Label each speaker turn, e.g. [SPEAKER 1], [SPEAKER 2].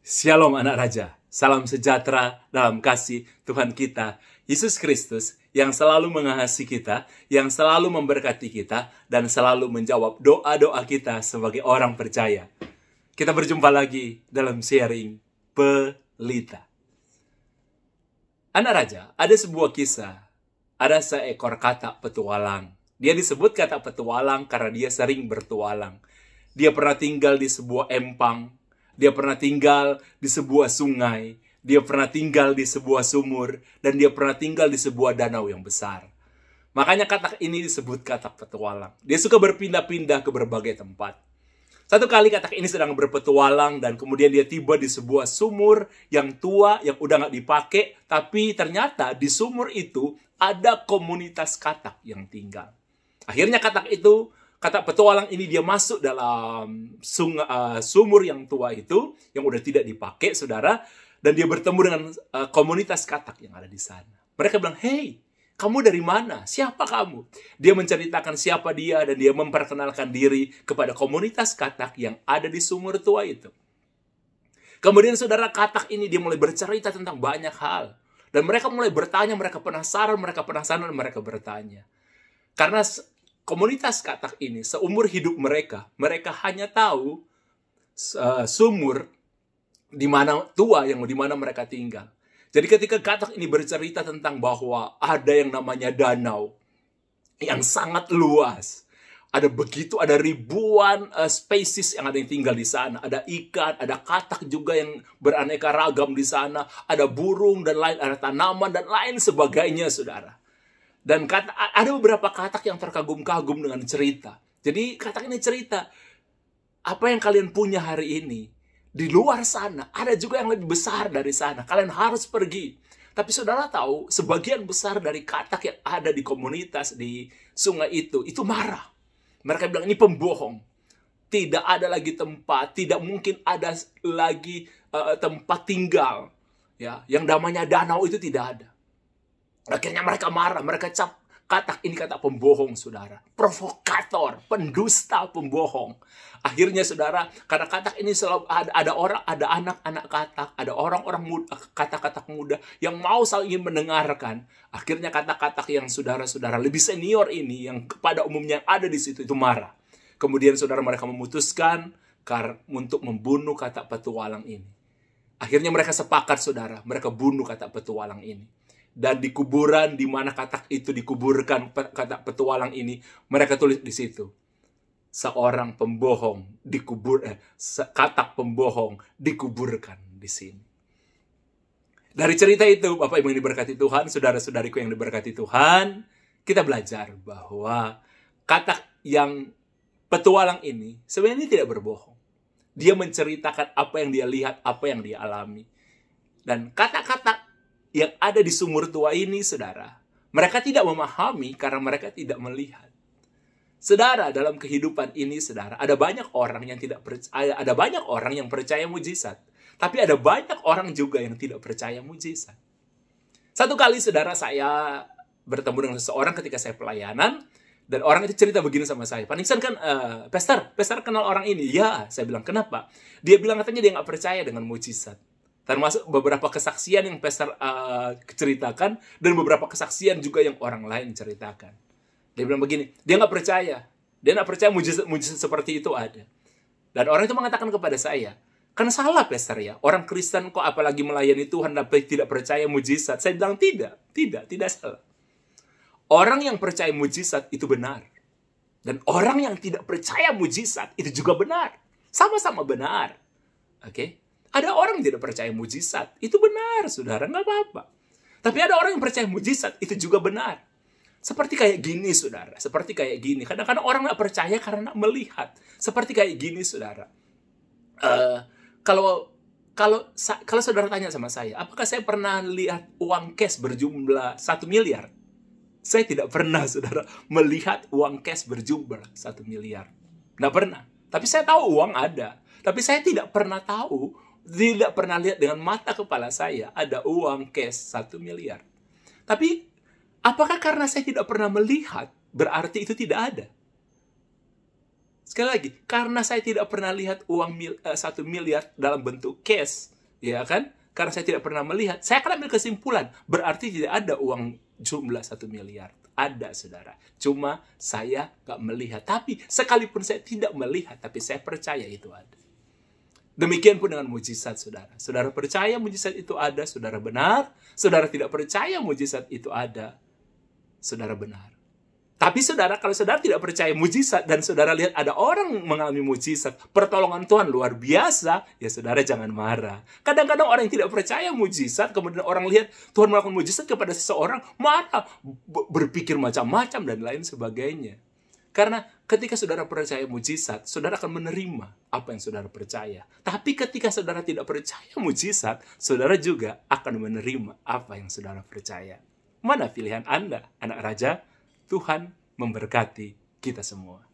[SPEAKER 1] Shalom anak raja, salam sejahtera dalam kasih Tuhan kita, Yesus Kristus, yang selalu mengasihi kita, yang selalu memberkati kita, dan selalu menjawab doa-doa kita sebagai orang percaya. Kita berjumpa lagi dalam sharing Pelita. Anak raja, ada sebuah kisah, ada seekor katak petualang. Dia disebut katak petualang karena dia sering bertualang. Dia pernah tinggal di sebuah empang, dia pernah tinggal di sebuah sungai, dia pernah tinggal di sebuah sumur, dan dia pernah tinggal di sebuah danau yang besar. Makanya katak ini disebut katak petualang. Dia suka berpindah-pindah ke berbagai tempat. Satu kali katak ini sedang berpetualang dan kemudian dia tiba di sebuah sumur yang tua, yang udah nggak dipakai, tapi ternyata di sumur itu ada komunitas katak yang tinggal. Akhirnya katak petualang ini dia masuk dalam sumur yang tua itu, yang udah tidak dipakai, saudara, dan dia bertemu dengan komunitas katak yang ada di sana. Mereka bilang, "Hey, kamu dari mana? Siapa kamu?" Dia menceritakan siapa dia, dan dia memperkenalkan diri kepada komunitas katak yang ada di sumur tua itu. Kemudian saudara, katak ini dia mulai bercerita tentang banyak hal. Dan mereka mulai bertanya, mereka penasaran, dan mereka bertanya. Karena komunitas katak ini, seumur hidup mereka hanya tahu sumur di mana tua yang di mana mereka tinggal. Jadi ketika katak ini bercerita tentang bahwa ada yang namanya danau yang sangat luas, ada ribuan spesies yang ada yang tinggal di sana, ada ikan, ada katak juga yang beraneka ragam di sana, ada burung dan lain, ada tanaman dan lain sebagainya, saudara. Dan ada beberapa katak yang terkagum-kagum dengan cerita. Jadi katak ini cerita, apa yang kalian punya hari ini, di luar sana, ada juga yang lebih besar dari sana. Kalian harus pergi. Tapi saudara tahu, sebagian besar dari katak yang ada di komunitas, di sungai itu marah. Mereka bilang, ini pembohong. Tidak ada lagi tempat, tidak mungkin ada lagi tempat tinggal. Ya, yang namanya danau itu tidak ada. Akhirnya mereka marah, mereka cap katak ini katak pembohong, saudara. Provokator, pendusta, pembohong. Akhirnya, saudara, karena katak ini selalu ada anak-anak katak, ada orang-orang muda, katak-katak muda yang mau selalu ingin mendengarkan. Akhirnya katak-katak yang saudara-saudara lebih senior ini, yang pada umumnya ada di situ, itu marah. Kemudian, saudara, mereka memutuskan untuk membunuh katak petualang ini. Akhirnya mereka sepakat, saudara, mereka bunuh katak petualang ini. Dan di kuburan di mana katak itu dikuburkan, katak petualang ini, mereka tulis di situ, seorang pembohong katak pembohong dikuburkan di sini. Dari cerita itu, Bapak Ibu yang diberkati Tuhan, saudara-saudariku yang diberkati Tuhan, kita belajar bahwa katak yang petualang ini sebenarnya tidak berbohong. Dia menceritakan apa yang dia lihat, apa yang dia alami. Dan kata-kata yang ada di sumur tua ini, saudara, mereka tidak memahami karena mereka tidak melihat. Saudara, dalam kehidupan ini, saudara, ada banyak orang yang tidak percaya, ada banyak orang yang percaya mujizat, tapi ada banyak orang juga yang tidak percaya mujizat. Satu kali, saudara, saya bertemu dengan seseorang ketika saya pelayanan, dan orang itu cerita begini sama saya, "Pak Nixon kan, Pastor kenal orang ini?" "Ya," saya bilang, "Kenapa?" Dia bilang katanya dia nggak percaya dengan mujizat. Termasuk beberapa kesaksian yang Pastor ceritakan, dan beberapa kesaksian juga yang orang lain ceritakan. Dia bilang begini, dia nggak percaya. Dia nggak percaya mujizat seperti itu ada. Dan orang itu mengatakan kepada saya, "Kan salah, Pastor ya. Orang Kristen kok apalagi melayani Tuhan tapi tidak percaya mujizat." Saya bilang, tidak salah. Orang yang percaya mujizat itu benar. Dan orang yang tidak percaya mujizat itu juga benar. Sama-sama benar. Oke? Ada orang yang tidak percaya mujizat. Itu benar, saudara. Nggak apa-apa. Tapi ada orang yang percaya mujizat. Itu juga benar. Seperti kayak gini, saudara. Seperti kayak gini. Kadang-kadang orang nggak percaya karena melihat. Seperti kayak gini, saudara. Kalau saudara tanya sama saya, apakah saya pernah lihat uang cash berjumlah 1 miliar? Saya tidak pernah, saudara, melihat uang cash berjumlah 1 miliar. Nggak pernah. Tapi saya tahu uang ada. Tapi saya tidak pernah lihat dengan mata kepala saya ada uang cash 1 miliar. Tapi, apakah karena saya tidak pernah melihat, berarti itu tidak ada? Sekali lagi, karena saya tidak pernah lihat uang 1 miliar dalam bentuk cash, Ya kan? Karena saya tidak pernah melihat. Saya akan ambil kesimpulan. Berarti tidak ada uang jumlah 1 miliar. Ada, saudara. Cuma saya nggak melihat. Tapi sekalipun saya tidak melihat, tapi saya percaya itu ada. Demikian pun dengan mujizat, saudara. Saudara percaya mujizat itu ada, saudara benar. Saudara tidak percaya mujizat itu ada, saudara benar. Tapi saudara, kalau saudara tidak percaya mujizat dan saudara lihat ada orang mengalami mujizat, pertolongan Tuhan luar biasa, ya saudara jangan marah. Kadang-kadang orang yang tidak percaya mujizat, kemudian orang lihat Tuhan melakukan mujizat kepada seseorang, marah, berpikir macam-macam dan lain sebagainya. Karena ketika saudara percaya mujizat, saudara akan menerima apa yang saudara percaya. Tapi ketika saudara tidak percaya mujizat, saudara juga akan menerima apa yang saudara percaya. Mana pilihan Anda, anak raja? Tuhan memberkati kita semua.